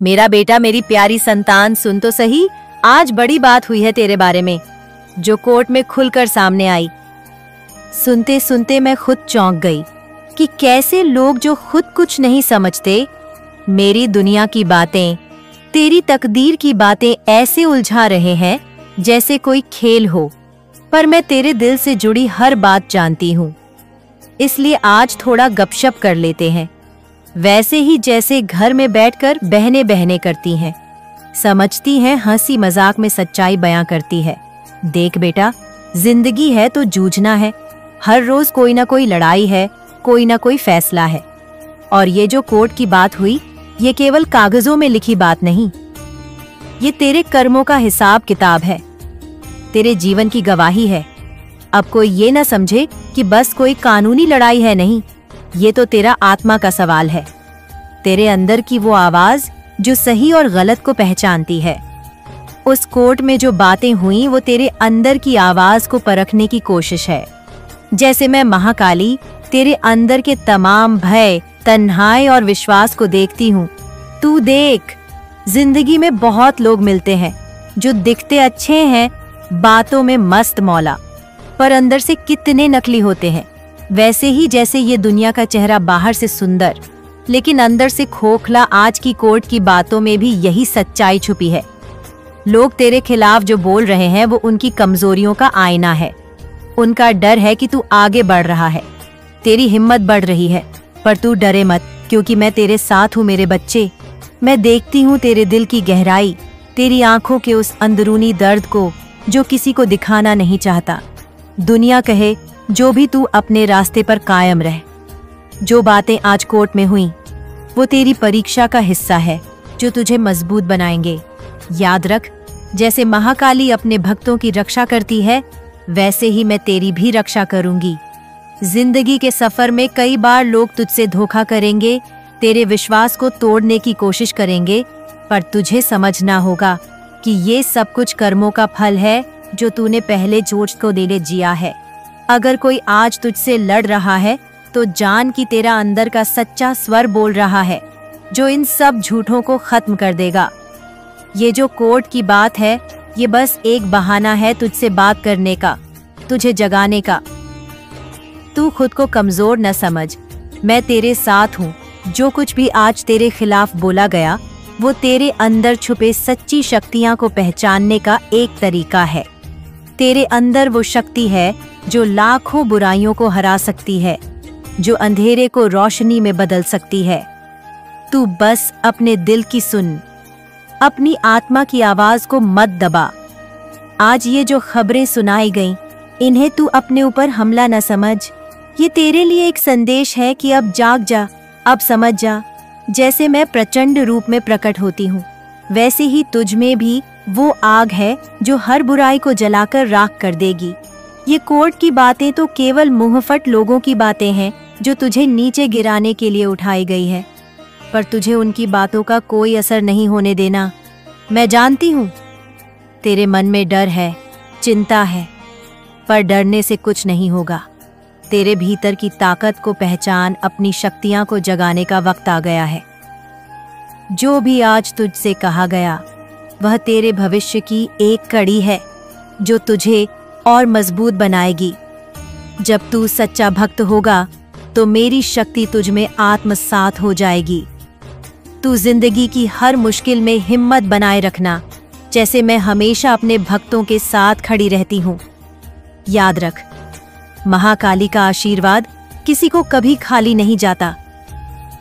मेरा बेटा, मेरी प्यारी संतान, सुन तो सही, आज बड़ी बात हुई है तेरे बारे में, जो कोर्ट में खुलकर सामने आई। सुनते सुनते मैं खुद चौंक गई कि कैसे लोग जो खुद कुछ नहीं समझते, मेरी दुनिया की बातें, तेरी तकदीर की बातें ऐसे उलझा रहे हैं जैसे कोई खेल हो। पर मैं तेरे दिल से जुड़ी हर बात जानती हूँ, इसलिए आज थोड़ा गपशप कर लेते हैं, वैसे ही जैसे घर में बैठकर बहनें बहनें करती हैं, समझती हैं, हंसी मजाक में सच्चाई बयां करती है। देख बेटा, जिंदगी है तो जूझना है, हर रोज कोई ना कोई लड़ाई है, कोई ना कोई फैसला है। और ये जो कोर्ट की बात हुई, ये केवल कागजों में लिखी बात नहीं, ये तेरे कर्मों का हिसाब किताब है, तेरे जीवन की गवाही है। अब कोई ये ना समझे कि बस कोई कानूनी लड़ाई है, नहीं, ये तो तेरा आत्मा का सवाल है, तेरे अंदर की वो आवाज जो सही और गलत को पहचानती है। उस कोर्ट में जो बातें हुई वो तेरे अंदर की आवाज को परखने की कोशिश है। जैसे मैं महाकाली तेरे अंदर के तमाम भय, तन्हाई और विश्वास को देखती हूँ। तू देख, जिंदगी में बहुत लोग मिलते हैं जो दिखते अच्छे हैं, बातों में मस्त मौला, पर अंदर से कितने नकली होते हैं। वैसे ही जैसे ये दुनिया का चेहरा बाहर से सुंदर लेकिन अंदर से खोखला, आज की कोर्ट की बातों में भी यही सच्चाई छुपी है। लोग तेरे खिलाफ जो बोल रहे हैं वो उनकी कमजोरियों का आईना है। उनका डर है कि तू आगे बढ़ रहा है, तेरी हिम्मत बढ़ रही है, पर तू डरे मत, क्योंकि मैं तेरे साथ हूँ मेरे बच्चे। मैं देखती हूँ तेरे दिल की गहराई, तेरी आंखों के उस अंदरूनी दर्द को जो किसी को दिखाना नहीं चाहता। दुनिया कहे जो भी, तू अपने रास्ते पर कायम रह। जो बातें आज कोर्ट में हुई वो तेरी परीक्षा का हिस्सा है, जो तुझे मजबूत बनाएंगे। याद रख, जैसे महाकाली अपने भक्तों की रक्षा करती है, वैसे ही मैं तेरी भी रक्षा करूंगी। जिंदगी के सफर में कई बार लोग तुझसे धोखा करेंगे, तेरे विश्वास को तोड़ने की कोशिश करेंगे, पर तुझे समझना होगा कि ये सब कुछ कर्मों का फल है जो तूने पहले जोश को दे जिया है। अगर कोई आज तुझसे लड़ रहा है तो जान कि तेरा अंदर का सच्चा स्वर बोल रहा है, जो इन सब झूठों को खत्म कर देगा। ये जो कोर्ट की बात है, ये बस एक बहाना है तुझसे बात करने का, तुझे जगाने का। तू खुद को कमजोर न समझ, मैं तेरे साथ हूँ। जो कुछ भी आज तेरे खिलाफ बोला गया वो तेरे अंदर छुपे सच्ची शक्तियाँ को पहचानने का एक तरीका है। तेरे अंदर वो शक्ति है जो लाखों बुराइयों को हरा सकती है, जो अंधेरे को रोशनी में बदल सकती है। तू बस अपने दिल की सुन, अपनी आत्मा की आवाज को मत दबा। आज ये जो खबरें सुनाई गईं, इन्हें तू अपने ऊपर हमला न समझ। ये तेरे लिए एक संदेश है कि अब जाग जा, अब समझ जा। जैसे मैं प्रचंड रूप में प्रकट होती हूँ, वैसे ही तुझ में भी वो आग है जो हर बुराई को जलाकर राख कर देगी। ये कोर्ट की बातें तो केवल मुंहफट लोगों की बातें हैं जो तुझे नीचे गिराने के लिए उठाई गई है, पर तुझे उनकी बातों का कोई असर नहीं होने देना। मैं जानती हूँ तेरे मन में डर है, चिंता है, पर डरने से कुछ नहीं होगा। तेरे भीतर की ताकत को पहचान, अपनी शक्तियां को जगाने का वक्त आ गया है। जो भी आज तुझसे कहा गया वह तेरे भविष्य की एक कड़ी है जो तुझे और मजबूत बनाएगी। जब तू सच्चा भक्त होगा तो मेरी शक्ति तुझ में आत्मसात हो जाएगी। तू जिंदगी की हर मुश्किल में हिम्मत बनाए रखना, जैसे मैं हमेशा अपने भक्तों के साथ खड़ी रहती हूँ। याद रख, महाकाली का आशीर्वाद किसी को कभी खाली नहीं जाता।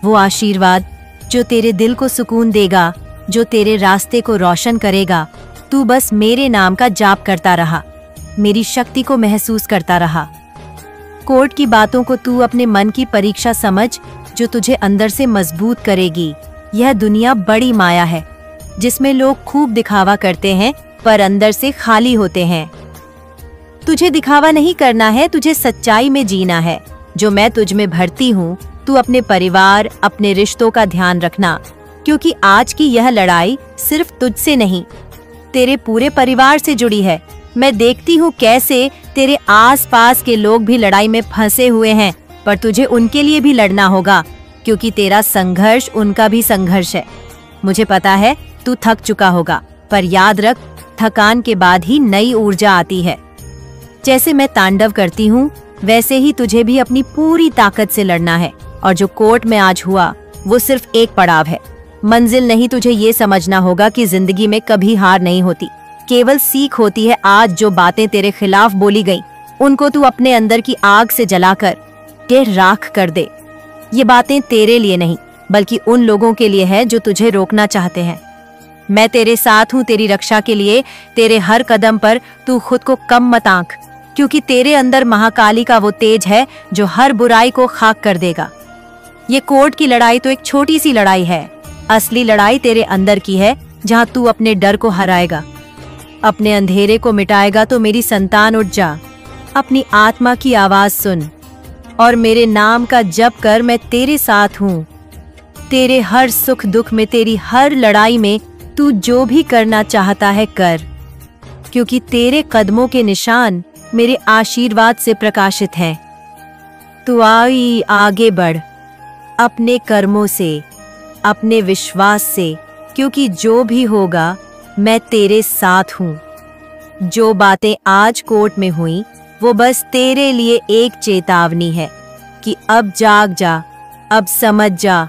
वो आशीर्वाद जो तेरे दिल को सुकून देगा, जो तेरे रास्ते को रोशन करेगा। तू बस मेरे नाम का जाप करता रहा, मेरी शक्ति को महसूस करता रहा। कोर्ट की बातों को तू अपने मन की परीक्षा समझ, जो तुझे अंदर से मजबूत करेगी। यह दुनिया बड़ी माया है जिसमें लोग खूब दिखावा करते हैं पर अंदर से खाली होते हैं। तुझे दिखावा नहीं करना है, तुझे सच्चाई में जीना है। जो मैं तुझ में भरती हूँ, तू अपने परिवार, अपने रिश्तों का ध्यान रखना, क्योंकि आज की यह लड़ाई सिर्फ तुझसे नहीं, तेरे पूरे परिवार से जुड़ी है। मैं देखती हूँ कैसे तेरे आसपास के लोग भी लड़ाई में फंसे हुए हैं, पर तुझे उनके लिए भी लड़ना होगा, क्योंकि तेरा संघर्ष उनका भी संघर्ष है। मुझे पता है तू थक चुका होगा, पर याद रख, थकान के बाद ही नई ऊर्जा आती है। जैसे मैं तांडव करती हूँ, वैसे ही तुझे भी अपनी पूरी ताकत से लड़ना है। और जो कोर्ट में आज हुआ वो सिर्फ एक पड़ाव है, मंजिल नहीं। तुझे ये समझना होगा कि जिंदगी में कभी हार नहीं होती, केवल सीख होती है। आज जो बातें तेरे खिलाफ बोली गई, उनको तू अपने अंदर की आग से जलाकर राख कर दे। ये बातें तेरे लिए नहीं, बल्कि उन लोगों के लिए है जो तुझे रोकना चाहते हैं। मैं तेरे साथ हूँ, तेरी रक्षा के लिए। तेरे हर कदम पर तू खुद को कम मत आंक, क्योंकि तेरे अंदर महाकाली का वो तेज है जो हर बुराई को खाक कर देगा। ये कोर्ट की लड़ाई तो एक छोटी सी लड़ाई है, असली लड़ाई तेरे अंदर की है, जहाँ तू अपने डर को हराएगा, अपने अंधेरे को मिटाएगा। तो मेरी संतान, उठ जा, अपनी आत्मा की आवाज सुन और मेरे नाम का जप कर। मैं तेरे साथ हूँ, तेरे हर सुख दुख में, तेरी हर लड़ाई में। तू जो भी करना चाहता है कर, क्योंकि तेरे कदमों के निशान मेरे आशीर्वाद से प्रकाशित हैं। तू आई आगे बढ़, अपने कर्मों से, अपने विश्वास से, क्योंकि जो भी होगा मैं तेरे साथ हूँ। जो बातें आज कोर्ट में हुई वो बस तेरे लिए एक चेतावनी है कि अब जाग जा, अब समझ जा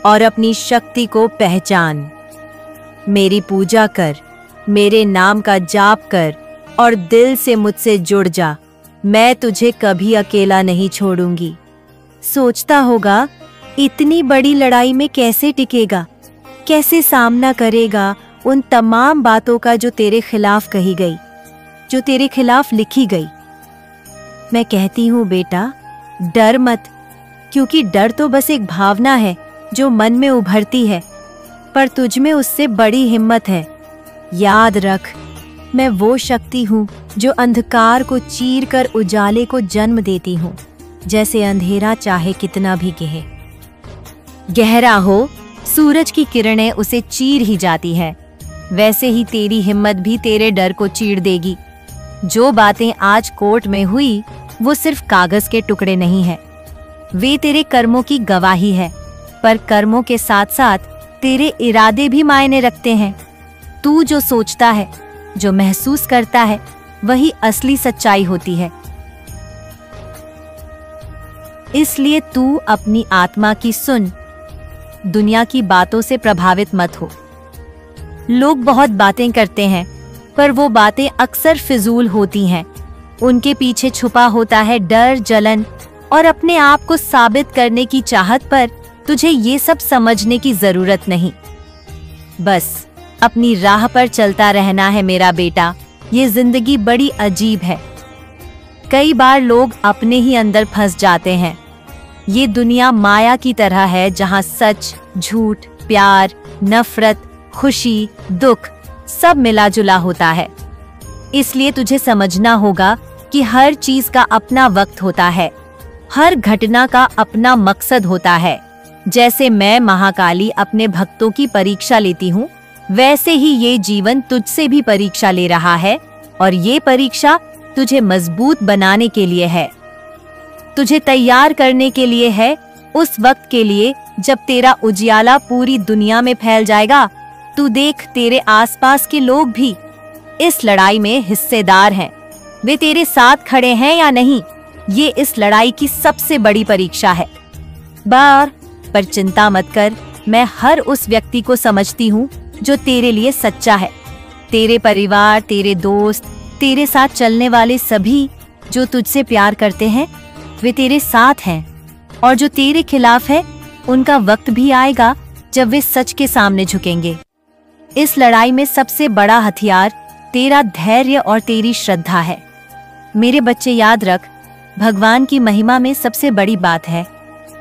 और अपनी शक्ति को पहचान। मेरी पूजा कर, मेरे नाम का जाप कर और दिल से मुझसे जुड़ जा। मैं तुझे कभी अकेला नहीं छोड़ूंगी। सोचता होगा इतनी बड़ी लड़ाई में कैसे टिकेगा, कैसे सामना करेगा उन तमाम बातों का जो तेरे खिलाफ कही गई, जो तेरे खिलाफ लिखी गई। मैं कहती हूँ बेटा, डर मत, क्योंकि डर तो बस एक भावना है जो मन में उभरती है, पर तुझ में उससे बड़ी हिम्मत है। याद रख, मैं वो शक्ति हूँ जो अंधकार को चीर कर उजाले को जन्म देती हूँ। जैसे अंधेरा चाहे कितना भी गहरा हो, सूरज की किरणें उसे चीर ही जाती है, वैसे ही तेरी हिम्मत भी तेरे डर को चीर देगी। जो बातें आज कोर्ट में हुई वो सिर्फ कागज के टुकड़े नहीं है, वे तेरे कर्मों की गवाही है। पर कर्मों के साथ साथ तेरे इरादे भी मायने रखते हैं। तू जो सोचता है, जो महसूस करता है, वही असली सच्चाई होती है। इसलिए तू अपनी आत्मा की सुन, दुनिया की बातों से प्रभावित मत हो। लोग बहुत बातें करते हैं, पर वो बातें अक्सर फिजूल होती हैं। उनके पीछे छुपा होता है डर, जलन और अपने आप को साबित करने की चाहत। पर तुझे ये सब समझने की जरूरत नहीं, बस अपनी राह पर चलता रहना है मेरा बेटा। ये जिंदगी बड़ी अजीब है। कई बार लोग अपने ही अंदर फंस जाते हैं। ये दुनिया माया की तरह है, जहाँ सच, झूठ, प्यार, नफरत, खुशी, दुख सब मिला जुला होता है। इसलिए तुझे समझना होगा कि हर चीज का अपना वक्त होता है, हर घटना का अपना मकसद होता है। जैसे मैं महाकाली अपने भक्तों की परीक्षा लेती हूँ, वैसे ही ये जीवन तुझसे भी परीक्षा ले रहा है, और ये परीक्षा तुझे मजबूत बनाने के लिए है, तुझे तैयार करने के लिए है उस वक्त के लिए जब तेरा उजियाला पूरी दुनिया में फैल जाएगा। तू देख, तेरे आसपास के लोग भी इस लड़ाई में हिस्सेदार हैं। वे तेरे साथ खड़े हैं या नहीं, ये इस लड़ाई की सबसे बड़ी परीक्षा है। पर चिंता मत कर, मैं हर उस व्यक्ति को समझती हूँ जो तेरे लिए सच्चा है। तेरे परिवार, तेरे दोस्त, तेरे साथ चलने वाले सभी जो तुझसे प्यार करते हैं, वे तेरे साथ हैं। और जो तेरे खिलाफ है, उनका वक्त भी आएगा जब वे सच के सामने झुकेंगे। इस लड़ाई में सबसे बड़ा हथियार तेरा धैर्य और तेरी श्रद्धा है। मेरे बच्चे, याद रख, भगवान की महिमा में सबसे बड़ी बात है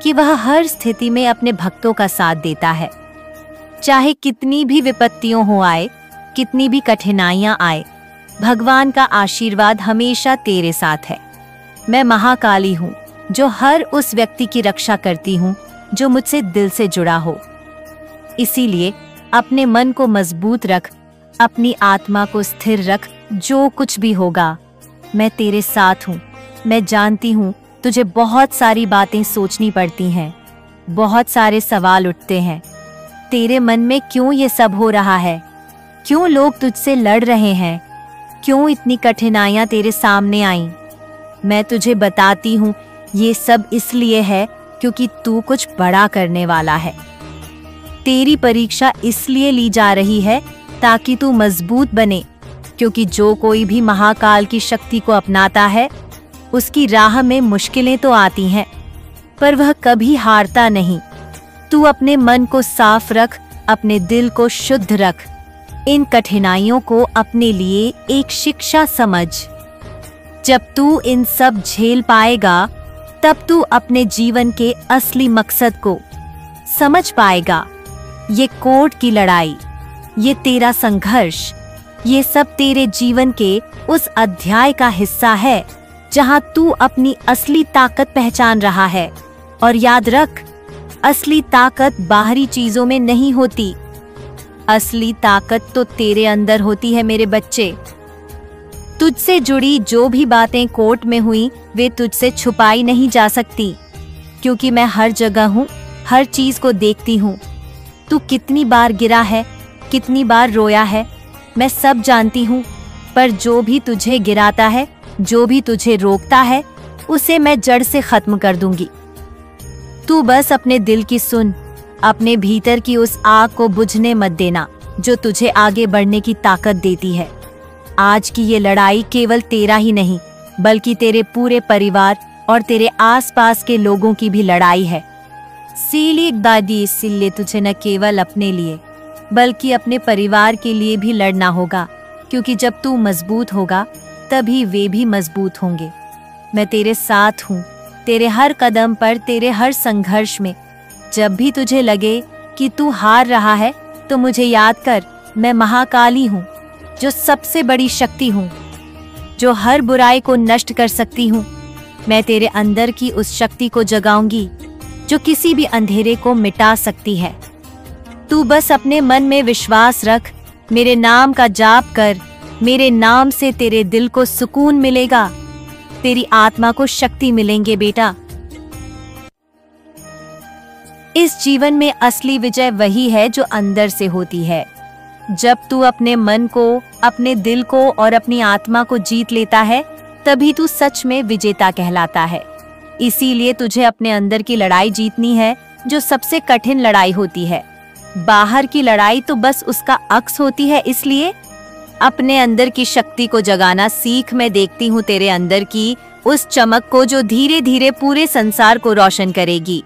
कि वह हर स्थिति में अपने भक्तों का साथ देता है। चाहे कितनी भी विपत्तियों हो आए, कितनी भी कठिनाइयां आए, भगवान का आशीर्वाद हमेशा तेरे साथ है। मैं महाकाली हूँ जो हर उस व्यक्ति की रक्षा करती हूँ जो मुझसे दिल से जुड़ा हो। इसीलिए अपने मन को मजबूत रख, अपनी आत्मा को स्थिर रख। जो कुछ भी होगा, मैं तेरे साथ हूँ। मैं जानती हूँ तुझे बहुत सारी बातें सोचनी पड़ती हैं, बहुत सारे सवाल उठते हैं, तेरे मन में क्यों ये सब हो रहा है? क्यों लोग तुझसे लड़ रहे हैं? क्यों इतनी कठिनाइयां तेरे सामने आईं? मैं तुझे बताती हूँ, ये सब इसलिए है क्योंकि तू कुछ बड़ा करने वाला है। तेरी परीक्षा इसलिए ली जा रही है ताकि तू मजबूत बने, क्योंकि जो कोई भी महाकाल की शक्ति को अपनाता है उसकी राह में मुश्किलें तो आती हैं, पर वह कभी हारता नहीं। तू अपने मन को साफ रख, अपने दिल को शुद्ध रख। इन कठिनाइयों को अपने लिए एक शिक्षा समझ। जब तू इन सब झेल पाएगा तब तू अपने जीवन के असली मकसद को समझ पाएगा। ये कोर्ट की लड़ाई, ये तेरा संघर्ष, ये सब तेरे जीवन के उस अध्याय का हिस्सा है जहां तू अपनी असली ताकत पहचान रहा है। और याद रख, असली ताकत बाहरी चीजों में नहीं होती, असली ताकत तो तेरे अंदर होती है मेरे बच्चे। तुझसे जुड़ी जो भी बातें कोर्ट में हुई वे तुझसे छुपाई नहीं जा सकती, क्योंकि मैं हर जगह हूँ, हर चीज को देखती हूँ। तू कितनी बार गिरा है, कितनी बार रोया है, मैं सब जानती हूँ। पर जो भी तुझे गिराता है, जो भी तुझे रोकता है, उसे मैं जड़ से खत्म कर दूंगी। तू बस अपने दिल की सुन, अपने भीतर की उस आग को बुझने मत देना जो तुझे आगे बढ़ने की ताकत देती है। आज की ये लड़ाई केवल तेरा ही नहीं, बल्कि तेरे पूरे परिवार और तेरे आसपास के लोगों की भी लड़ाई है। सीली दादी, इसलिए तुझे न केवल अपने लिए बल्कि अपने परिवार के लिए भी लड़ना होगा, क्योंकि जब तू मजबूत होगा तभी वे भी मजबूत होंगे। मैं तेरे साथ हूँ, तेरे हर कदम पर, तेरे हर संघर्ष में। जब भी तुझे लगे कि तू हार रहा है तो मुझे याद कर, मैं महाकाली हूँ, जो सबसे बड़ी शक्ति हूँ, जो हर बुराई को नष्ट कर सकती हूँ। मैं तेरे अंदर की उस शक्ति को जगाऊंगी जो किसी भी अंधेरे को मिटा सकती है। तू बस अपने मन में विश्वास रख, मेरे नाम का जाप कर। मेरे नाम से तेरे दिल को सुकून मिलेगा, तेरी आत्मा को शक्ति मिलेंगे बेटा। इस जीवन में असली विजय वही है जो अंदर से होती है। जब तू अपने मन को, अपने दिल को और अपनी आत्मा को जीत लेता है, तभी तू सच में विजेता कहलाता है। इसीलिए तुझे अपने अंदर की लड़ाई जीतनी है, जो सबसे कठिन लड़ाई होती है। बाहर की लड़ाई तो बस उसका अक्स होती है। इसलिए अपने अंदर की शक्ति को जगाना सीख। मैं देखती हूँ तेरे अंदर की उस चमक को जो धीरे धीरे पूरे संसार को रोशन करेगी।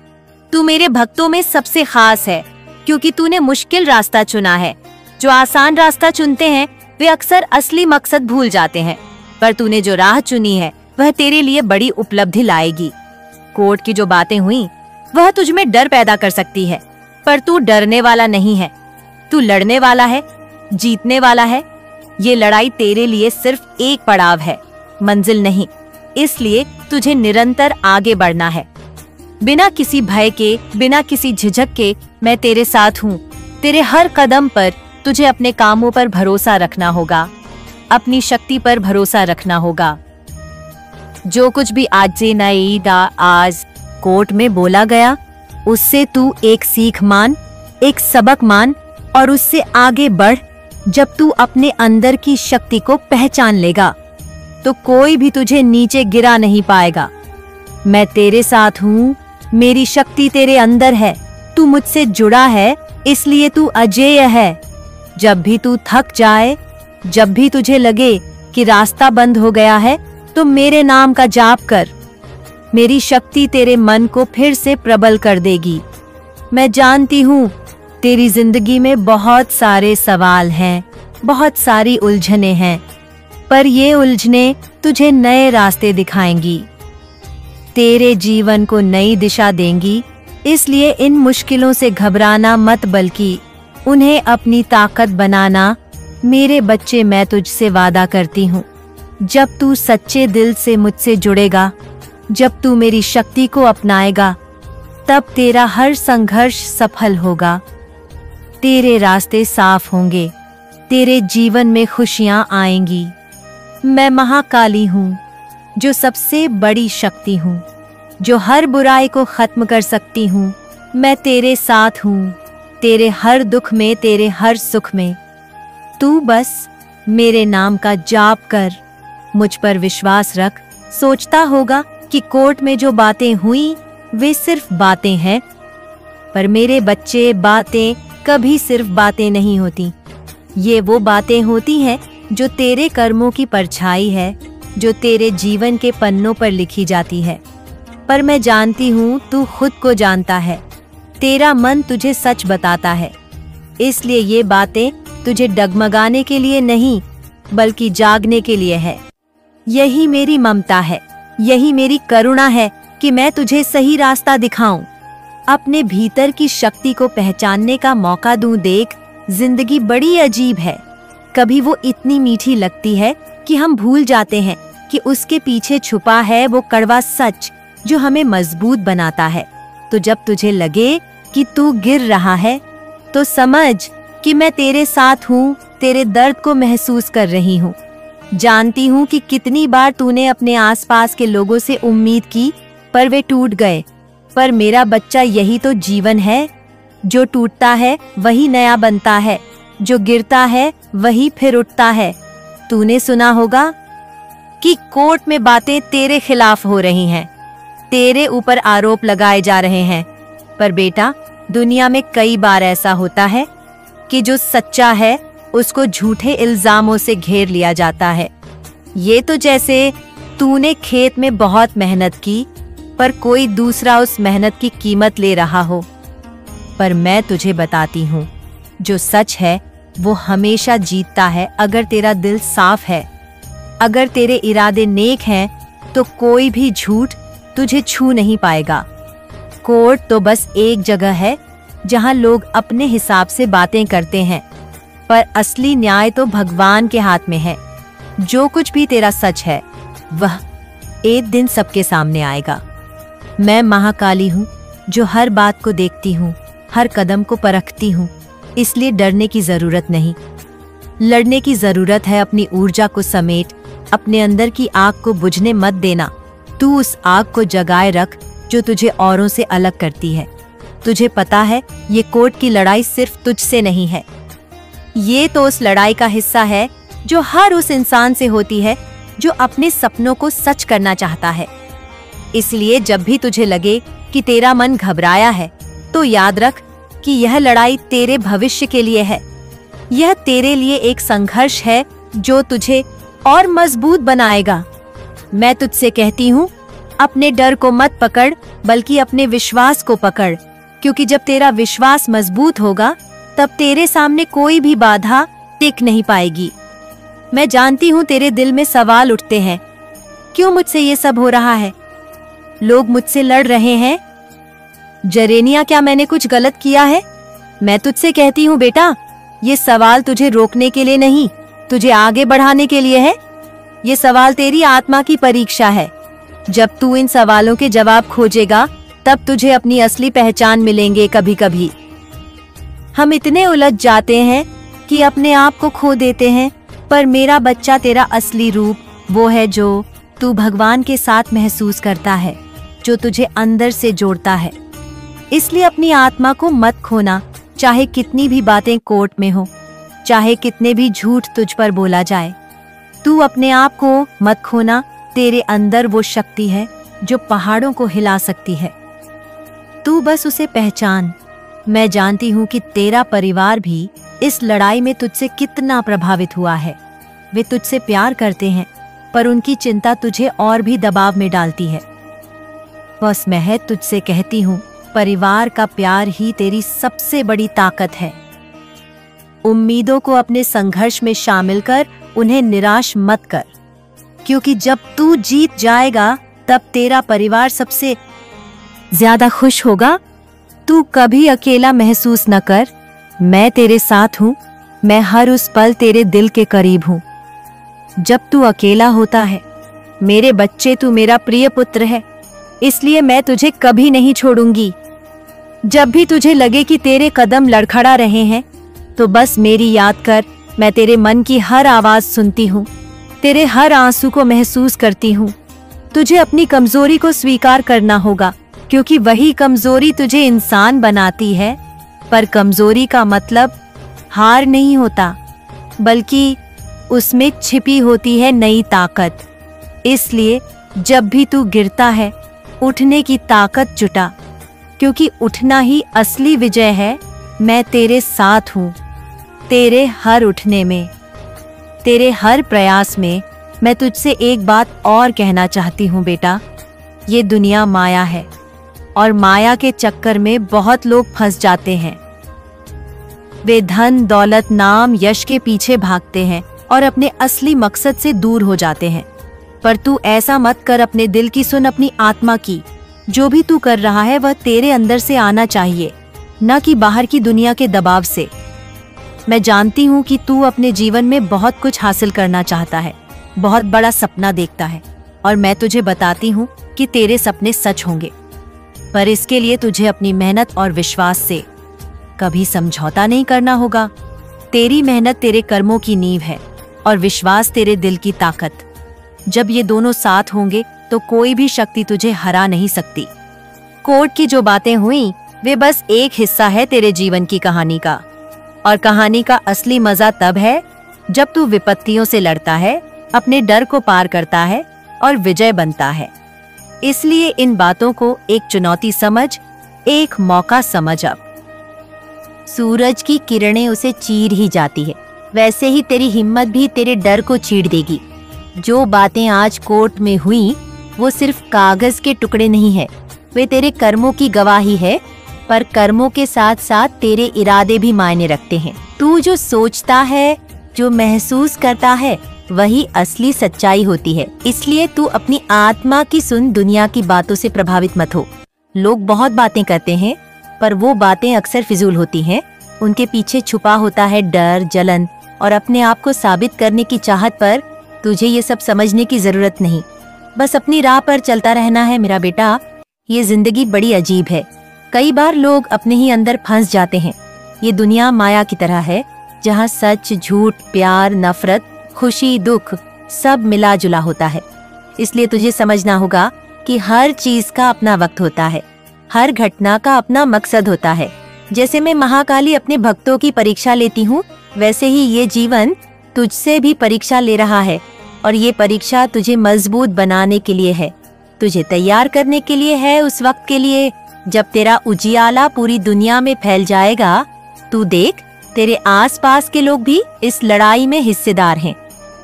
तू मेरे भक्तों में सबसे खास है, क्योंकि तूने मुश्किल रास्ता चुना है। जो आसान रास्ता चुनते हैं वे अक्सर असली मकसद भूल जाते हैं, पर तूने जो राह चुनी है वह तेरे लिए बड़ी उपलब्धि लाएगी। कोर्ट की जो बातें हुई वह तुझ में डर पैदा कर सकती है, पर तू डरने वाला नहीं है, तू लड़ने वाला है, जीतने वाला है। ये लड़ाई तेरे लिए सिर्फ एक पड़ाव है, मंजिल नहीं। इसलिए तुझे निरंतर आगे बढ़ना है, बिना किसी भय के, बिना किसी झिझक के। मैं तेरे साथ हूँ। तेरे हर कदम पर तुझे अपने कामों पर भरोसा रखना होगा, अपनी शक्ति पर भरोसा रखना होगा। जो कुछ भी आज कोर्ट में बोला गया, उससे तू एक सीख मान, एक सबक मान और उससे आगे बढ़। जब तू अपने अंदर की शक्ति को पहचान लेगा तो कोई भी तुझे नीचे गिरा नहीं पाएगा। मैं तेरे साथ हूँ, मेरी शक्ति तेरे अंदर है। तू मुझसे जुड़ा है, इसलिए तू अजेय है। जब भी तू थक जाए, जब भी तुझे लगे कि रास्ता बंद हो गया है, तो मेरे नाम का जाप कर। मेरी शक्ति तेरे मन को फिर से प्रबल कर देगी। मैं जानती हूँ तेरी जिंदगी में बहुत सारे सवाल हैं, बहुत सारी उलझनें हैं, पर ये उलझनें तुझे नए रास्ते दिखाएंगी, तेरे जीवन को नई दिशा देंगी। इसलिए इन मुश्किलों से घबराना मत, बल्कि उन्हें अपनी ताकत बनाना। मेरे बच्चे, मैं तुझसे वादा करती हूँ, जब तू सच्चे दिल से मुझसे जुड़ेगा, जब तू मेरी शक्ति को अपनाएगा, तब तेरा हर संघर्ष सफल होगा, तेरे रास्ते साफ होंगे, तेरे जीवन में खुशियां आएंगी। मैं महाकाली हूँ, जो सबसे बड़ी शक्ति हूँ, जो हर बुराई को खत्म कर सकती हूँ। मैं तेरे साथ हूँ, तेरे हर दुख में, तेरे हर सुख में। तू बस मेरे नाम का जाप कर, मुझ पर विश्वास रख। सोचता होगा कि कोर्ट में जो बातें हुई वे सिर्फ बातें हैं, पर मेरे बच्चे, बातें कभी सिर्फ बातें नहीं होती। ये वो बातें होती हैं जो तेरे कर्मों की परछाई है, जो तेरे जीवन के पन्नों पर लिखी जाती है। पर मैं जानती हूँ तू खुद को जानता है, तेरा मन तुझे सच बताता है। इसलिए ये बातें तुझे डगमगाने के लिए नहीं, बल्कि जागने के लिए है। यही मेरी ममता है, यही मेरी करुणा है कि मैं तुझे सही रास्ता दिखाऊं, अपने भीतर की शक्ति को पहचानने का मौका दूं। देख, जिंदगी बड़ी अजीब है। कभी वो इतनी मीठी लगती है कि हम भूल जाते हैं कि उसके पीछे छुपा है वो कड़वा सच जो हमें मजबूत बनाता है। तो जब तुझे लगे कि तू गिर रहा है तो समझ कि मैं तेरे साथ हूँ, तेरे दर्द को महसूस कर रही हूँ। जानती हूँ कि कितनी बार तूने अपने आसपास के लोगों से उम्मीद की पर वे टूट गए। पर मेरा बच्चा, यही तो जीवन है। जो टूटता है वही नया बनता है, जो गिरता है वही फिर उठता है। तूने सुना होगा कि कोर्ट में बातें तेरे खिलाफ हो रही हैं, तेरे ऊपर आरोप लगाए जा रहे हैं। पर बेटा, दुनिया में कई बार ऐसा होता है कि जो सच्चा है उसको झूठे इल्जामों से घेर लिया जाता है। ये तो जैसे तूने खेत में बहुत मेहनत की पर कोई दूसरा उस मेहनत की कीमत ले रहा हो। पर मैं तुझे बताती हूँ, जो सच है वो हमेशा जीतता है। अगर तेरा दिल साफ है, अगर तेरे इरादे नेक हैं, तो कोई भी झूठ तुझे छू नहीं पाएगा। कोर्ट तो बस एक जगह है जहाँ लोग अपने हिसाब से बातें करते हैं, पर असली न्याय तो भगवान के हाथ में है। जो कुछ भी तेरा सच है वह एक दिन सबके सामने आएगा। मैं महाकाली हूँ जो हर बात को देखती हूँ, हर कदम को परखती हूँ। इसलिए डरने की जरूरत नहीं, लड़ने की जरूरत है। अपनी ऊर्जा को समेट, अपने अंदर की आग को बुझने मत देना। तू उस आग को जगाए रख जो तुझे औरों से अलग करती है। तुझे पता है ये कोर्ट की लड़ाई सिर्फ तुझसे नहीं है, ये तो उस लड़ाई का हिस्सा है जो हर उस इंसान से होती है जो अपने सपनों को सच करना चाहता है। इसलिए जब भी तुझे लगे कि तेरा मन घबराया है तो याद रख कि यह लड़ाई तेरे भविष्य के लिए है। यह तेरे लिए एक संघर्ष है जो तुझे और मजबूत बनाएगा। मैं तुझसे कहती हूँ, अपने डर को मत पकड़ बल्कि अपने विश्वास को पकड़, क्योंकि जब तेरा विश्वास मजबूत होगा तब तेरे सामने कोई भी बाधा टिक नहीं पाएगी। मैं जानती हूँ तेरे दिल में सवाल उठते हैं, क्यों मुझसे ये सब हो रहा है? लोग मुझसे लड़ रहे हैं। जरेनिया, क्या मैंने कुछ गलत किया है? मैं तुझसे कहती हूँ बेटा, ये सवाल तुझे रोकने के लिए नहीं, तुझे आगे बढ़ाने के लिए है। ये सवाल तेरी आत्मा की परीक्षा है। जब तू इन सवालों के जवाब खोजेगा तब तुझे अपनी असली पहचान मिलेंगे। कभी कभी हम इतने उलझ जाते हैं कि अपने आप को खो देते हैं, पर मेरा बच्चा, तेरा असली रूप वो है जो तू भगवान के साथ महसूस करता है, जो तुझे अंदर से जोड़ता है। इसलिए अपनी आत्मा को मत खोना, चाहे कितनी भी बातें कोर्ट में हो, चाहे कितने भी झूठ तुझ पर बोला जाए। तू अपने आप को मत खोना। तेरे अंदर वो शक्ति है जो पहाड़ों को हिला सकती है। तू बस उसे पहचान। मैं जानती हूँ कि तेरा परिवार भी इस लड़ाई में तुझसे कितना प्रभावित हुआ है। वे तुझसे प्यार करते हैं, पर उनकी चिंता तुझे और भी दबाव में डालती है। बस मैं तुझसे कहती हूँ, परिवार का प्यार ही तेरी सबसे बड़ी ताकत है। उम्मीदों को अपने संघर्ष में शामिल कर, उन्हें निराश मत कर, क्योंकि जब तू जीत जाएगा तब तेरा परिवार सबसे ज्यादा खुश होगा। तू कभी अकेला महसूस न कर, मैं तेरे साथ हूँ। मैं हर उस पल तेरे दिल के करीब हूँ। जब तू अकेला होता है, मेरे बच्चे, तू मेरा प्रिय पुत्र है, इसलिए मैं तुझे कभी नहीं छोड़ूंगी। जब भी तुझे लगे कि तेरे कदम लड़खड़ा रहे हैं, तो बस मेरी याद कर। मैं तेरे मन की हर आवाज सुनती हूँ, तेरे हर आंसू को महसूस करती हूँ। तुझे अपनी कमजोरी को स्वीकार करना होगा, क्योंकि वही कमजोरी तुझे इंसान बनाती है। पर कमजोरी का मतलब हार नहीं होता, बल्कि उसमें छिपी होती है नई ताकत। इसलिए जब भी तू गिरता है, उठने की ताकत जुटा, क्योंकि उठना ही असली विजय है। मैं तेरे साथ हूँ, तेरे हर उठने में, तेरे हर प्रयास में। मैं तुझसे एक बात और कहना चाहती हूँ बेटा, ये दुनिया माया है और माया के चक्कर में बहुत लोग फंस जाते हैं। वे धन, दौलत, नाम, यश के पीछे भागते हैं और अपने असली मकसद से दूर हो जाते हैं। पर तू ऐसा मत कर, अपने दिल की सुन, अपनी आत्मा की। जो भी तू कर रहा है वह तेरे अंदर से आना चाहिए, न कि बाहर की दुनिया के दबाव से। मैं जानती हूँ कि तू अपने जीवन में बहुत कुछ हासिल करना चाहता है, बहुत बड़ा सपना देखता है, और मैं तुझे बताती हूँ कि तेरे सपने सच होंगे। पर इसके लिए तुझे अपनी मेहनत और विश्वास से कभी समझौता नहीं करना होगा। तेरी मेहनत तेरे कर्मों की नींव है और विश्वास तेरे दिल की ताकत। जब ये दोनों साथ होंगे तो कोई भी शक्ति तुझे हरा नहीं सकती। कोर्ट की जो बातें हुई वे बस एक हिस्सा है तेरे जीवन की कहानी का, और कहानी का असली मजा तब है जब तू विपत्तियों से लड़ता है, अपने डर को पार करता है और विजय बनता है। इसलिए इन बातों को एक चुनौती समझ, एक मौका समझ। अब सूरज की किरणें उसे चीर ही जाती है, वैसे ही तेरी हिम्मत भी तेरे डर को चीर देगी। जो बातें आज कोर्ट में हुई वो सिर्फ कागज के टुकड़े नहीं है, वे तेरे कर्मों की गवाही है। पर कर्मों के साथ साथ तेरे इरादे भी मायने रखते हैं। तू जो सोचता है, जो महसूस करता है, वही असली सच्चाई होती है। इसलिए तू अपनी आत्मा की सुन, दुनिया की बातों से प्रभावित मत हो। लोग बहुत बातें करते हैं, पर वो बातें अक्सर फिजूल होती हैं। उनके पीछे छुपा होता है डर, जलन और अपने आप को साबित करने की चाहत। पर तुझे ये सब समझने की जरूरत नहीं, बस अपनी राह पर चलता रहना है मेरा बेटा। ये जिंदगी बड़ी अजीब है, कई बार लोग अपने ही अंदर फंस जाते हैं। ये दुनिया माया की तरह है, जहाँ सच, झूठ, प्यार, नफरत, खुशी, दुख सब मिला जुला होता है। इसलिए तुझे समझना होगा कि हर चीज का अपना वक्त होता है, हर घटना का अपना मकसद होता है। जैसे मैं महाकाली अपने भक्तों की परीक्षा लेती हूँ, वैसे ही ये जीवन तुझसे भी परीक्षा ले रहा है, और ये परीक्षा तुझे मजबूत बनाने के लिए है, तुझे तैयार करने के लिए है उस वक्त के लिए जब तेरा उजियाला पूरी दुनिया में फैल जाएगा। तू देख, तेरे आसपास के लोग भी इस लड़ाई में हिस्सेदार हैं।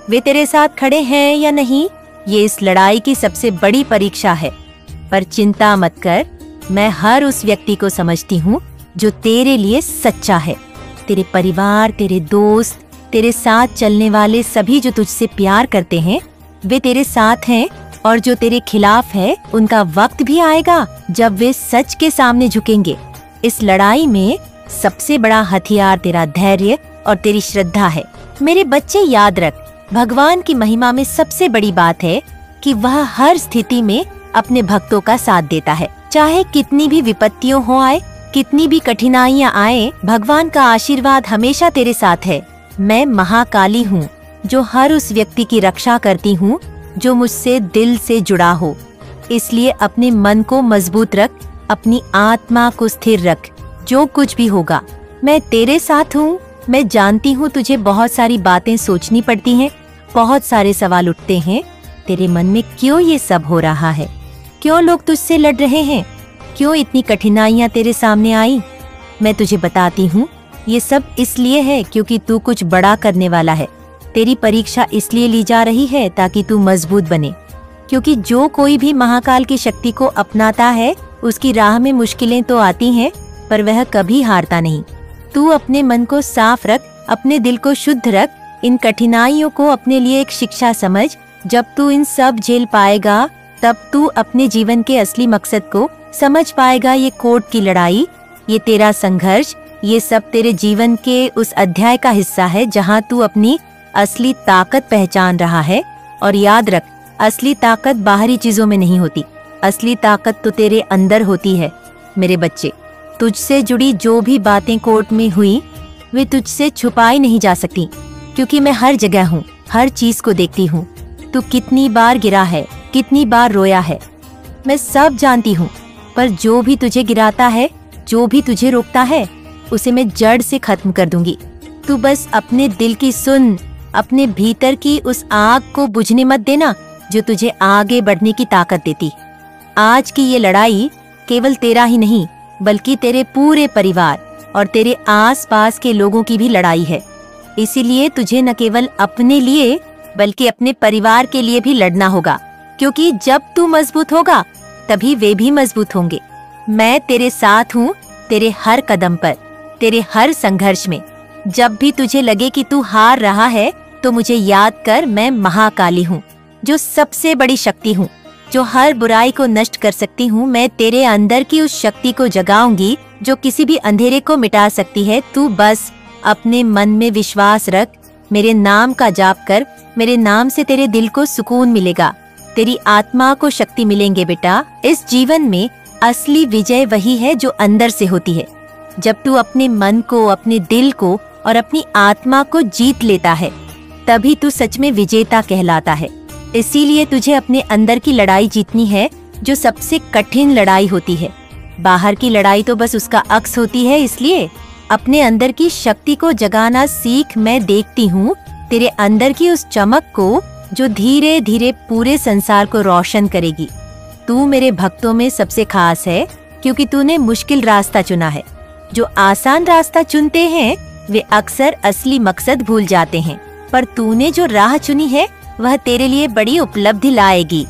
वे तेरे साथ खड़े हैं या नहीं, ये इस लड़ाई की सबसे बड़ी परीक्षा है। पर चिंता मत कर, मैं हर उस व्यक्ति को समझती हूँ जो तेरे लिए सच्चा है। तेरे परिवार, तेरे दोस्त, तेरे साथ चलने वाले सभी जो तुझसे प्यार करते हैं, वे तेरे साथ हैं। और जो तेरे खिलाफ है, उनका वक्त भी आएगा जब वे सच के सामने झुकेंगे। इस लड़ाई में सबसे बड़ा हथियार तेरा धैर्य और तेरी श्रद्धा है। मेरे बच्चे याद रख, भगवान की महिमा में सबसे बड़ी बात है कि वह हर स्थिति में अपने भक्तों का साथ देता है। चाहे कितनी भी विपत्तियां हो आए, कितनी भी कठिनाइयां आए, भगवान का आशीर्वाद हमेशा तेरे साथ है। मैं महाकाली हूँ जो हर उस व्यक्ति की रक्षा करती हूँ जो मुझसे दिल से जुड़ा हो। इसलिए अपने मन को मजबूत रख, अपनी आत्मा को स्थिर रख। जो कुछ भी होगा, मैं तेरे साथ हूँ। मैं जानती हूँ तुझे बहुत सारी बातें सोचनी पड़ती हैं, बहुत सारे सवाल उठते हैं तेरे मन में। क्यों ये सब हो रहा है? क्यों लोग तुझसे लड़ रहे हैं? क्यों इतनी कठिनाइयाँ तेरे सामने आई? मैं तुझे बताती हूँ, ये सब इसलिए है क्योंकि तू कुछ बड़ा करने वाला है। तेरी परीक्षा इसलिए ली जा रही है ताकि तू मजबूत बने, क्योंकि जो कोई भी महाकाल की शक्ति को अपनाता है, उसकी राह में मुश्किलें तो आती हैं, पर वह कभी हारता नहीं। तू अपने मन को साफ रख, अपने दिल को शुद्ध रख। इन कठिनाइयों को अपने लिए एक शिक्षा समझ। जब तू इन सब झेल पाएगा, तब तू अपने जीवन के असली मकसद को समझ पाएगा। ये कोर्ट की लड़ाई, ये तेरा संघर्ष, ये सब तेरे जीवन के उस अध्याय का हिस्सा है जहाँ तू अपनी असली ताकत पहचान रहा है। और याद रख, असली ताकत बाहरी चीजों में नहीं होती, असली ताकत तो तेरे अंदर होती है। मेरे बच्चे, तुझसे जुड़ी जो भी बातें कोर्ट में हुई, वे तुझसे छुपाई नहीं जा सकती, क्योंकि मैं हर जगह हूँ, हर चीज को देखती हूँ। तू कितनी बार गिरा है, कितनी बार रोया है, मैं सब जानती हूँ। पर जो भी तुझे गिराता है, जो भी तुझे रोकता है, उसे मैं जड़ से खत्म कर दूंगी। तू बस अपने दिल की सुन, अपने भीतर की उस आग को बुझने मत देना जो तुझे आगे बढ़ने की ताकत देती। आज की ये लड़ाई केवल तेरा ही नहीं बल्कि तेरे पूरे परिवार और तेरे आसपास के लोगों की भी लड़ाई है। इसीलिए तुझे न केवल अपने लिए बल्कि अपने परिवार के लिए भी लड़ना होगा, क्योंकि जब तू मजबूत होगा तभी वे भी मजबूत होंगे। मैं तेरे साथ हूँ, तेरे हर कदम पर, तेरे हर संघर्ष में। जब भी तुझे लगे कि तू हार रहा है तो मुझे याद कर, मैं महाकाली हूँ, जो सबसे बड़ी शक्ति हूँ, जो हर बुराई को नष्ट कर सकती हूँ। मैं तेरे अंदर की उस शक्ति को जगाऊंगी जो किसी भी अंधेरे को मिटा सकती है। तू बस अपने मन में विश्वास रख, मेरे नाम का जाप कर। मेरे नाम से तेरे दिल को सुकून मिलेगा, तेरी आत्मा को शक्ति मिलेंगे। बेटा, इस जीवन में असली विजय वही है जो अंदर से होती है। जब तू अपने मन को, अपने दिल को और अपनी आत्मा को जीत लेता है तभी तू सच में विजेता कहलाता है। इसीलिए तुझे अपने अंदर की लड़ाई जीतनी है, जो सबसे कठिन लड़ाई होती है। बाहर की लड़ाई तो बस उसका अक्स होती है। इसलिए अपने अंदर की शक्ति को जगाना सीख। मैं देखती हूँ तेरे अंदर की उस चमक को जो धीरे धीरे पूरे संसार को रोशन करेगी। तू मेरे भक्तों में सबसे खास है क्योंकि तूने मुश्किल रास्ता चुना है। जो आसान रास्ता चुनते हैं वे अक्सर असली मकसद भूल जाते हैं, पर तूने जो राह चुनी है वह तेरे लिए बड़ी उपलब्धि लाएगी।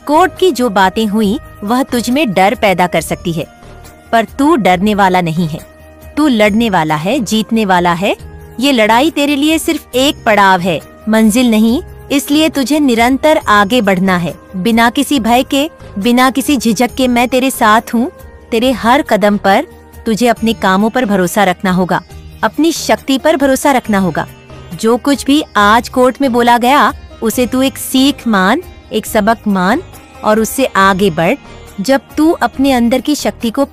कोर्ट की जो बातें हुई वह तुझ में डर पैदा कर सकती है, पर तू डरने वाला नहीं है, तू लड़ने वाला है, जीतने वाला है। ये लड़ाई तेरे लिए सिर्फ एक पड़ाव है, मंजिल नहीं। इसलिए तुझे निरंतर आगे बढ़ना है, बिना किसी भय के, बिना किसी झिझक के। मैं तेरे साथ हूँ, तेरे हर कदम पर। तुझे अपने कामों पर भरोसा रखना होगा, अपनी शक्ति पर भरोसा रखना होगा। जो कुछ भी आज कोर्ट में बोला गया उसे तू एक सीख मान, एक सबक मान और उससे आगे बढ़। जब तू अपने अंदर की शक्ति को